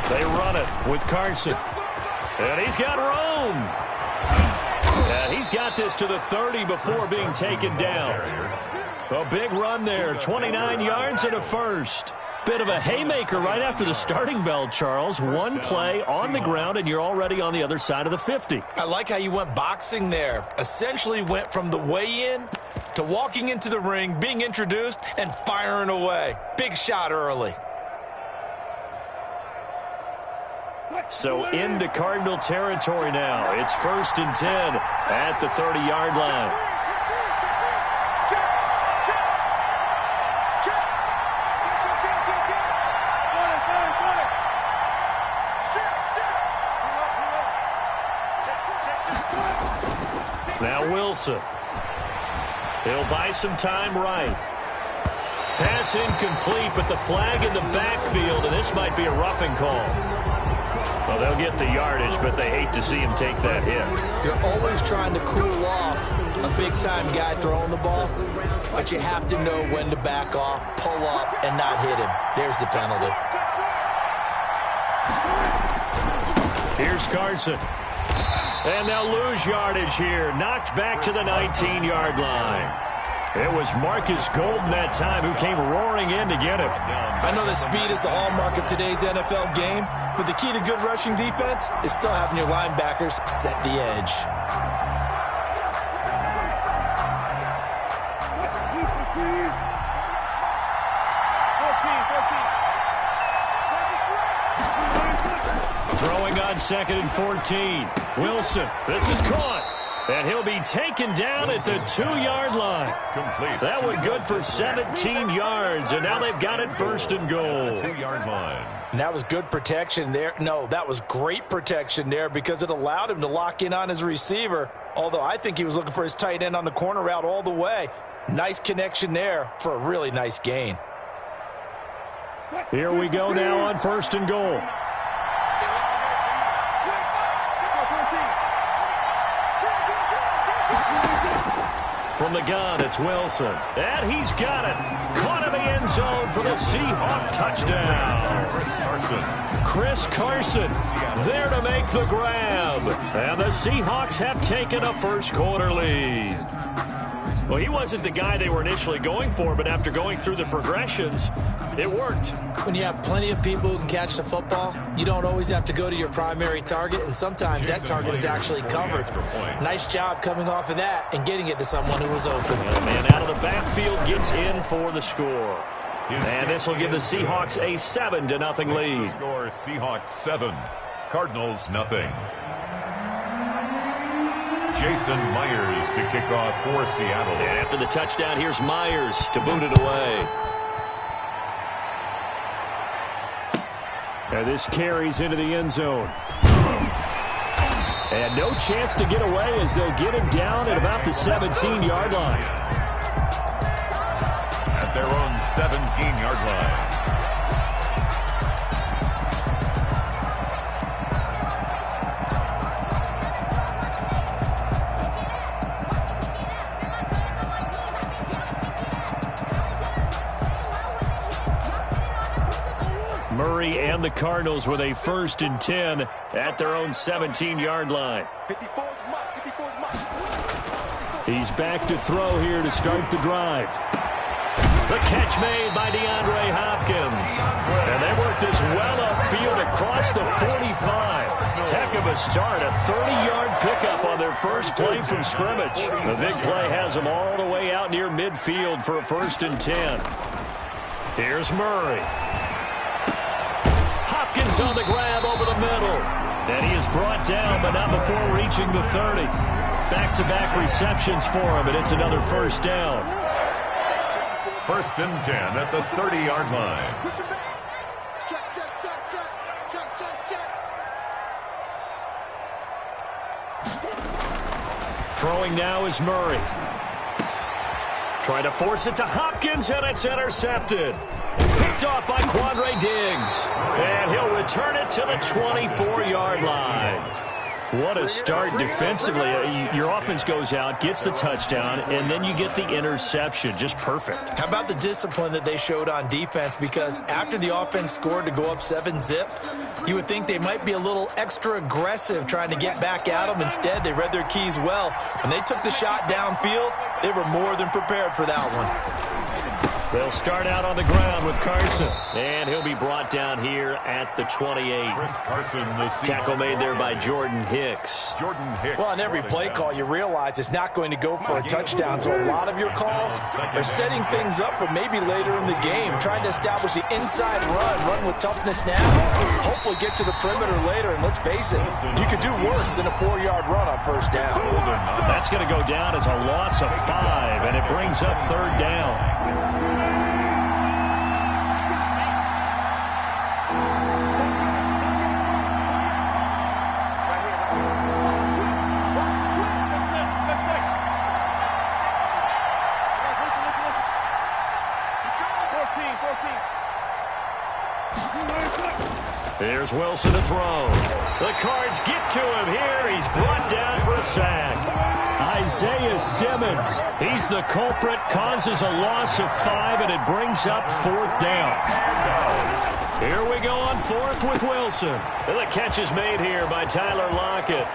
They run it with Carson. And he's got room. And he's got this to the 30 before being taken down. A big run there, 29 yards and a first. Bit of a haymaker right after the starting bell, Charles. One play on the ground, and you're already on the other side of the 50. I like how you went boxing there. Essentially went from the weigh-in to walking into the ring, being introduced, and firing away. Big shot early. So into Cardinal territory now. It's 1st and 10 at the 30-yard line. Now Wilson. He'll buy some time right. Pass incomplete, but the flag in the backfield, and this might be a roughing call. Well, they'll get the yardage, but they hate to see him take that hit. You're always trying to cool off a big-time guy throwing the ball, but you have to know when to back off, pull up, and not hit him. There's the penalty. Here's Carson. And they'll lose yardage here. Knocked back to the 19-yard line. It was Marcus Golden that time who came roaring in to get him. I know that speed is the hallmark of today's NFL game, but the key to good rushing defense is still having your linebackers set the edge. Throwing on 2nd and 14. Wilson, this is caught. And he'll be taken down at the 2-yard line. Complete. That one good for 17 yards, and now they've got it 1st and goal. 2-yard line. And that was good protection there. No, that was great protection there because it allowed him to lock in on his receiver, although I think he was looking for his tight end on the corner route all the way. Nice connection there for a really nice gain. Here we go now on 1st and goal. From the gun, it's Wilson. And he's got it. Caught in the end zone for the Seahawk touchdown. Chris Carson there to make the grab. And the Seahawks have taken a first-quarter lead. Well, he wasn't the guy they were initially going for, but after going through the progressions, it worked. When you have plenty of people who can catch the football, you don't always have to go to your primary target, and sometimes that target is actually covered. Nice job coming off of that and getting it to someone who was open. And the man out of the backfield gets in for the score. And this will give the Seahawks a 7-0 lead. Score Seahawks 7, Cardinals nothing. Jason Myers to kick off for Seattle. And after the touchdown, here's Myers to boot it away. And this carries into the end zone. And no chance to get away as they'll get him down at about the 17-yard line. At their own 17-yard line. Murray and the Cardinals with a 1st and 10 at their own 17-yard line. He's back to throw here to start the drive. The catch made by DeAndre Hopkins. And they work this well upfield across the 45. Heck of a start, a 30-yard pickup on their first play from scrimmage. The big play has them all the way out near midfield for a 1st and 10. Here's Murray. Hopkins on the grab over the middle. And he is brought down, but not before reaching the 30. Back-to-back receptions for him, and it's another first down. 1st and 10 at the 30-yard line. Throwing now is Murray. Trying to force it to Hopkins, and it's intercepted. Picked off by Quandre Diggs. And he'll return it to the 24-yard line. What a start defensively. Your offense goes out, gets the touchdown, and then you get the interception. Just perfect. How about the discipline that they showed on defense? Because after the offense scored to go up 7-zip, you would think they might be a little extra aggressive trying to get back at them. Instead, they read their keys well. When they took the shot downfield, they were more than prepared for that one. They'll start out on the ground with Carson. And he'll be brought down here at the 28. Chris Carson, the tackle made there by Jordan Hicks. Well, on every play call, you realize it's not going to go for a touchdown. So a lot of your calls are setting things up for maybe later in the game, trying to establish the inside run with toughness now, hopefully get to the perimeter later. And let's face it, you could do worse than a 4-yard run on first down. That's going to go down as a loss of 5, and it brings up third down. Here's Wilson to throw. The Cards get to him here. He's brought down for a sack. Isaiah Simmons, he's the culprit, causes a loss of 5, and it brings up fourth down. Here we go on fourth with Wilson. And the catch is made here by Tyler Lockett.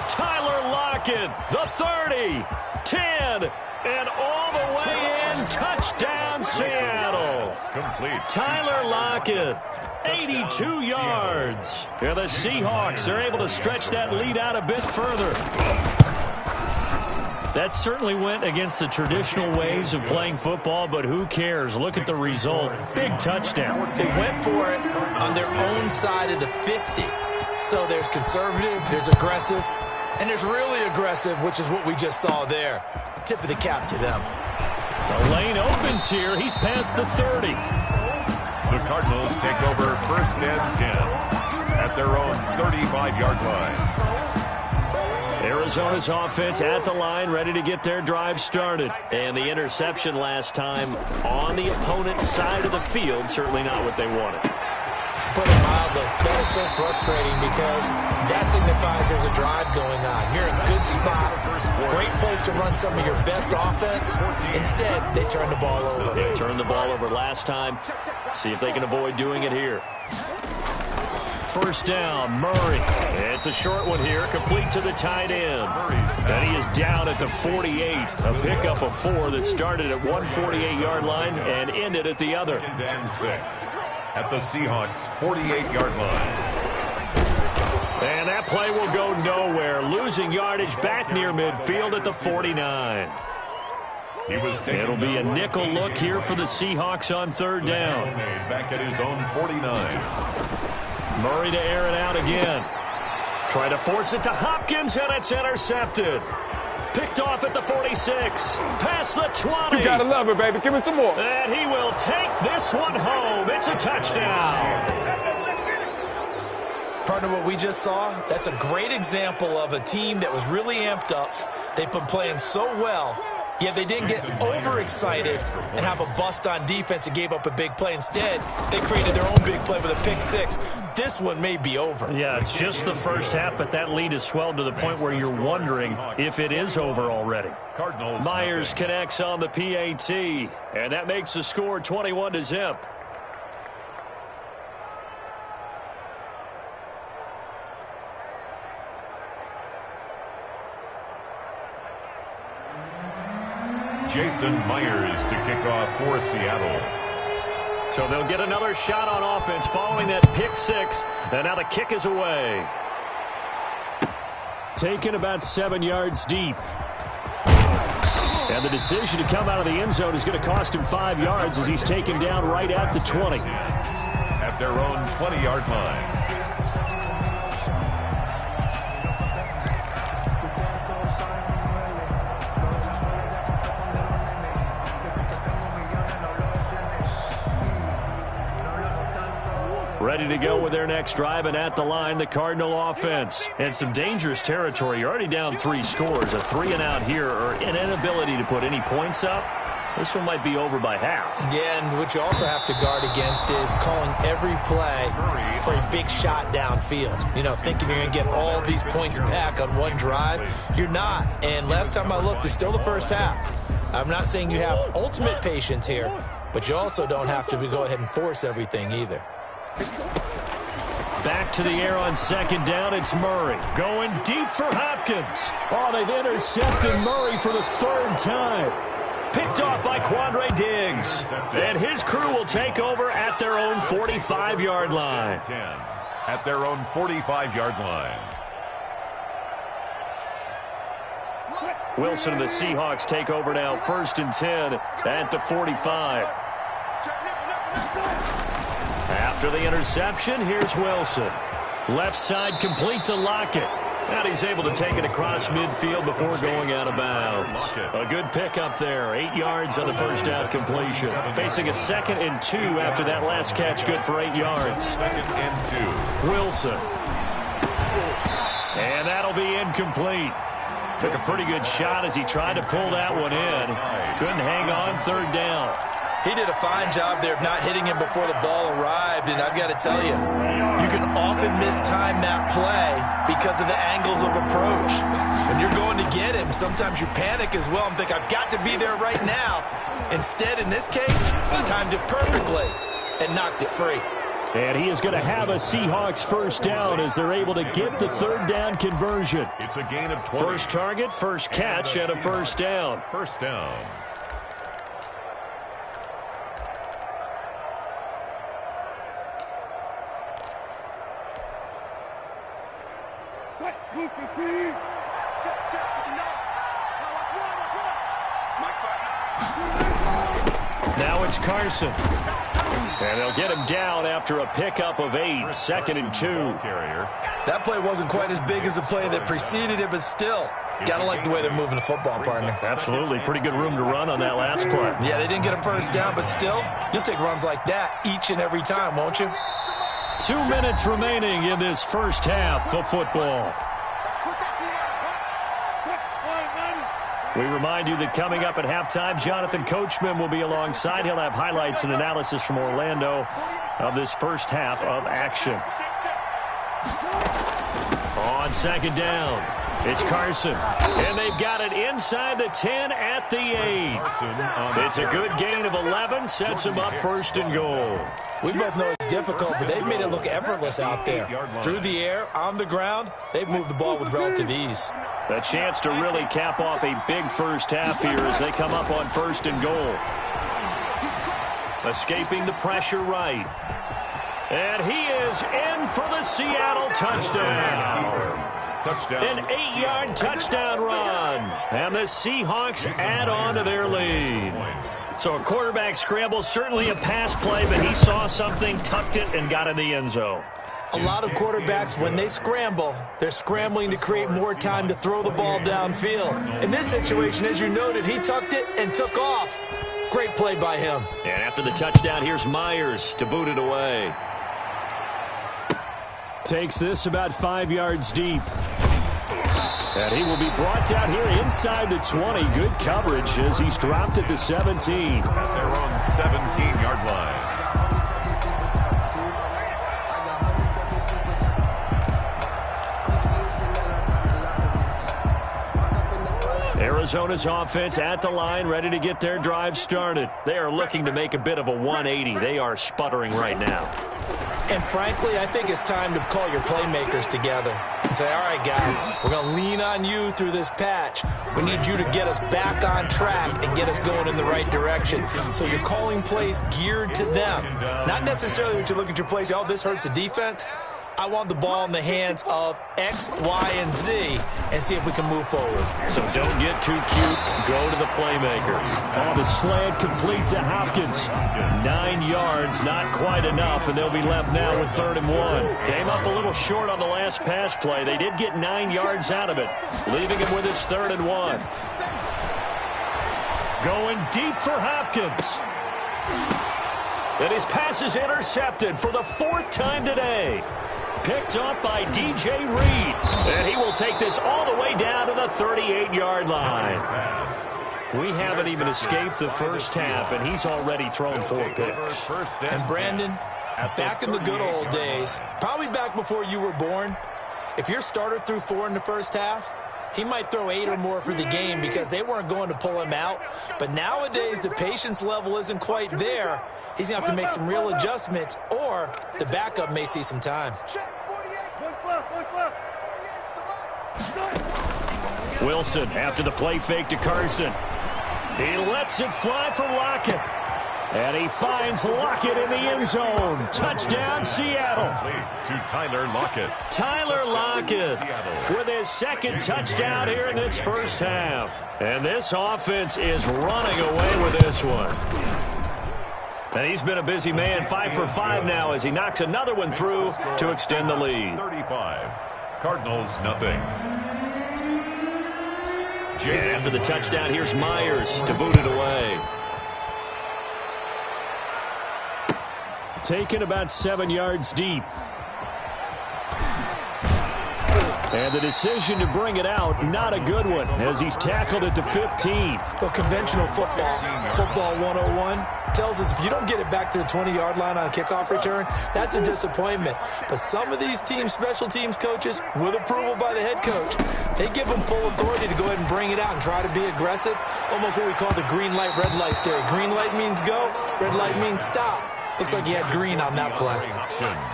Tyler Lockett, the 30, 10, and all the way in. Touchdown, Seattle. Complete. Tyler Lockett, 82 yards. And the Seahawks are able to stretch that lead out a bit further. That certainly went against the traditional ways of playing football, but who cares? Look at the result. Big touchdown. They went for it on their own side of the 50. So there's conservative, there's aggressive, and there's really aggressive, which is what we just saw there. Tip of the cap to them. The lane opens here. He's past the 30. The Cardinals take over first and 10 at their own 35-yard line. Arizona's offense at the line, ready to get their drive started. And the interception last time on the opponent's side of the field, certainly not what they wanted. Put it mildly, that is so frustrating because that signifies there's a drive going on. You're in a good spot, great place to run some of your best offense. Instead, they turn the ball over. They turned the ball over last time. See if they can avoid doing it here. First down, Murray. It's a short one here, complete to the tight end. And he is down at the 48. A pickup of 4 that started at 148-yard line and ended at the other. Second and 6 at the Seahawks' 48-yard line. And that play will go nowhere, losing yardage back near midfield at the 49. It'll be a nickel look here for the Seahawks on third down. Back at his own 49. Murray to air it out again. Try to force it to Hopkins, and it's intercepted. Picked off at the 46. Past the 20. You gotta love it, baby. Give me some more. And he will take this one home. It's a touchdown. Partner, what we just saw, that's a great example of a team that was really amped up. They've been playing so well, yet they didn't get overexcited and have a bust on defense and gave up a big play. Instead, they created their own big play with a pick 6. This one may be over. Yeah, it's just the first half, but that lead has swelled to the point where you're wondering if it is over already. Myers connects on the PAT, and that makes the score 21-0. Jason Myers to kick off for Seattle. So they'll get another shot on offense following that pick 6, and now the kick is away. Taken about 7 yards deep. And the decision to come out of the end zone is going to cost him 5 yards as he's taken down right at the 20. At their own 20-yard line. Ready to go with their next drive, and at the line, the Cardinal offense. And some dangerous territory. You're already down 3 scores. A 3-and-out here, or an inability to put any points up. This one might be over by half. Yeah, and what you also have to guard against is calling every play for a big shot downfield. You know, thinking you're going to get all these points back on one drive. You're not. And last time I looked, it's still the first half. I'm not saying you have ultimate patience here, but you also don't have to go ahead and force everything either. Back to the air on second down, it's Murray. Going deep for Hopkins. Oh, they've intercepted Murray for the third time. Picked off by Quandre Diggs. And his crew will take over at their own 45-yard line. At their own 45-yard line. Wilson and the Seahawks take over now, 1st and 10 at the 45. After the interception, here's Wilson. Left side complete to Lockett. And he's able to take it across midfield before going out of bounds. A good pickup there. 8 yards on the first down completion. Facing a 2nd and 2 after that last catch, good for 8 yards. 2nd and 2. Wilson. And that'll be incomplete. Took a pretty good shot as he tried to pull that one in. Couldn't hang on, 3rd down. He did a fine job there of not hitting him before the ball arrived, and I've got to tell you, you can often mistime that play because of the angles of approach. When you're going to get him, sometimes you panic as well and think, I've got to be there right now. Instead, in this case, timed it perfectly and knocked it free. And he is going to have a Seahawks first down as they're able to get the 3rd down conversion. It's a gain of 20. First target, first catch, and a first down. First down. Now it's Carson. And they'll get him down after a pickup of 8, 2nd and 2. That play wasn't quite as big as the play that preceded it, but still, got to like the way they're moving the football, partner. Absolutely. Pretty good room to run on that last play. Yeah, they didn't get a first down, but still, you'll take runs like that each and every time, won't you? 2 minutes remaining in this first half of football. We remind you that coming up at halftime, Jonathan Coachman will be alongside. He'll have highlights and analysis from Orlando of this first half of action. On second down, it's Carson. And they've got it inside the 10 at the 8. It's a good gain of 11, sets him up 1st and goal. We both know it's difficult, but they've made it look effortless out there. Through the air, on the ground, they've moved the ball with relative ease. A chance to really cap off a big first half here as they come up on 1st and goal. Escaping the pressure right. And he is in for the Seattle touchdown. An 8-yard touchdown run. And the Seahawks add on to their lead. So a quarterback scramble, certainly a pass play, but he saw something, tucked it, and got in the end zone. A lot of quarterbacks, when they scramble, they're scrambling to create more time to throw the ball downfield. In this situation, as you noted, he tucked it and took off. Great play by him. And after the touchdown, here's Myers to boot it away. Takes this about 5 yards deep. And he will be brought down here inside the 20. Good coverage as he's dropped at the 17. At their own 17-yard line. Arizona's offense at the line, ready to get their drive started. They are looking to make a bit of a 180. They are sputtering right now. And frankly, I think it's time to call your playmakers together and say, all right, guys, we're going to lean on you through this patch. We need you to get us back on track and get us going in the right direction. So you're calling plays geared to them. Not necessarily when you look at your plays, oh, this hurts the defense. I want the ball in the hands of X, Y, and Z and see if we can move forward. So don't get too cute. Go to the playmakers. Oh, the slant complete to Hopkins. 9 yards, not quite enough, and they'll be left now with 3rd and 1. Came up a little short on the last pass play. They did get 9 yards out of it, leaving him with his 3rd and 1. Going deep for Hopkins. And his pass is intercepted for the 4th time today. Picked up by DJ Reed. And he will take this all the way down to the 38-yard line. We haven't even escaped the first half, and he's already thrown 4 picks. And Brandon, back in the good old days, probably back before you were born, if your starter threw 4 in the first half, he might throw 8 or more for the game because they weren't going to pull him out. But nowadays, the patience level isn't quite there. He's going to have to make some real adjustments, or the backup may see some time. Wilson after the play fake to Carson. He lets it fly for Lockett. And he finds Lockett in the end zone. Touchdown, Seattle. To Tyler Lockett. Tyler Lockett with his second touchdown here in this first half. And this offense is running away with this one. And he's been a busy man, 5 for 5 now as he knocks another one through to extend the lead. 35. Cardinals, nothing. And after the touchdown, here's Myers to boot it away. Taken about 7 yards deep. And the decision to bring it out, not a good one, as he's tackled at the 15. Well, conventional football 101, tells us if you don't get it back to the 20-yard line on a kickoff return, that's a disappointment. But some of these teams, special teams coaches, with approval by the head coach, they give them full authority to go ahead and bring it out and try to be aggressive, almost what we call the green light, red light theory. Green light means go, red light means stop. Looks like he had green on that play.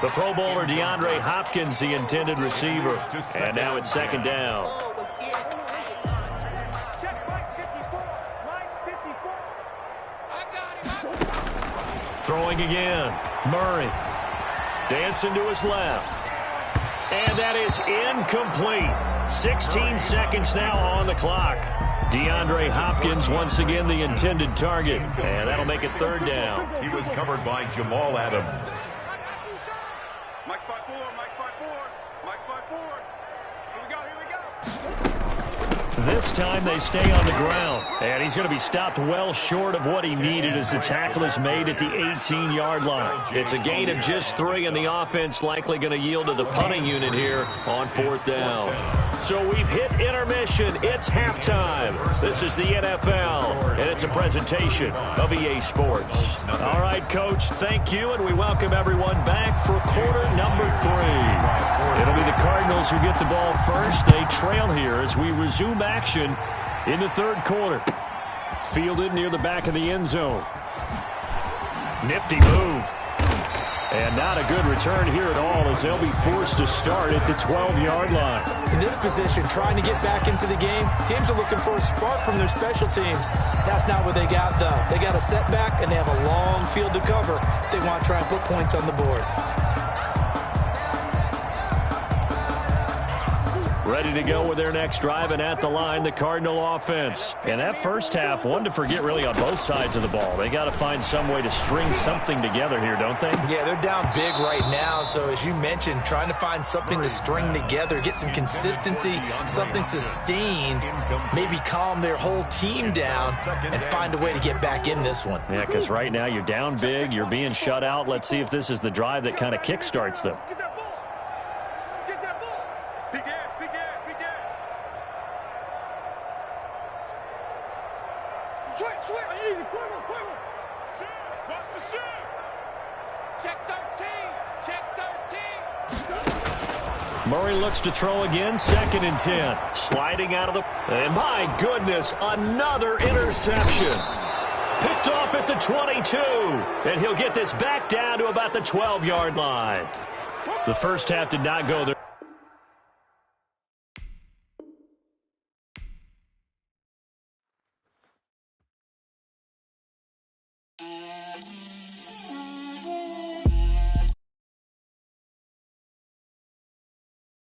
The Pro Bowler DeAndre Hopkins, the intended receiver. And now it's second down. Throwing again. Murray. Dancing to his left. And that is incomplete. 16 seconds now on the clock. DeAndre Hopkins once again the intended target. And that'll make it third down. He was covered by Jamal Adams. Mike's 5-4, Mike's 5-4, Mike's 5-4. Here we go, here we go. This time they stay on the ground. And he's going to be stopped well short of what he needed as the tackle is made at the 18-yard line. It's a gain of just 3, and the offense likely going to yield to the punting unit here on fourth down. So we've hit intermission. It's halftime. This is the NFL, and it's a presentation of EA Sports. All right, Coach, thank you, and we welcome everyone back for quarter number 3. It'll be the Cardinals who get the ball first. They trail here as we resume action in the third quarter. Fielded near the back of the end zone. Nifty move. And not a good return here at all as they'll be forced to start at the 12-yard line. In this position, trying to get back into the game, teams are looking for a spark from their special teams. That's not what they got, though. They got a setback, and they have a long field to cover if they want to try and put points on the board. Ready to go with their next drive, and at the line, the Cardinal offense. And that first half, one to forget really on both sides of the ball. They got to find some way to string something together here, don't they? Yeah, they're down big right now. So as you mentioned, trying to find something to string together, get some consistency, something sustained, maybe calm their whole team down and find a way to get back in this one. Yeah, because right now you're down big, you're being shut out. Let's see if this is the drive that kind of kickstarts them. Murray looks to throw again, 2nd and 10. Sliding out of the... And my goodness, another interception. Picked off at the 22. And he'll get this back down to about the 12-yard line. The first half did not go there.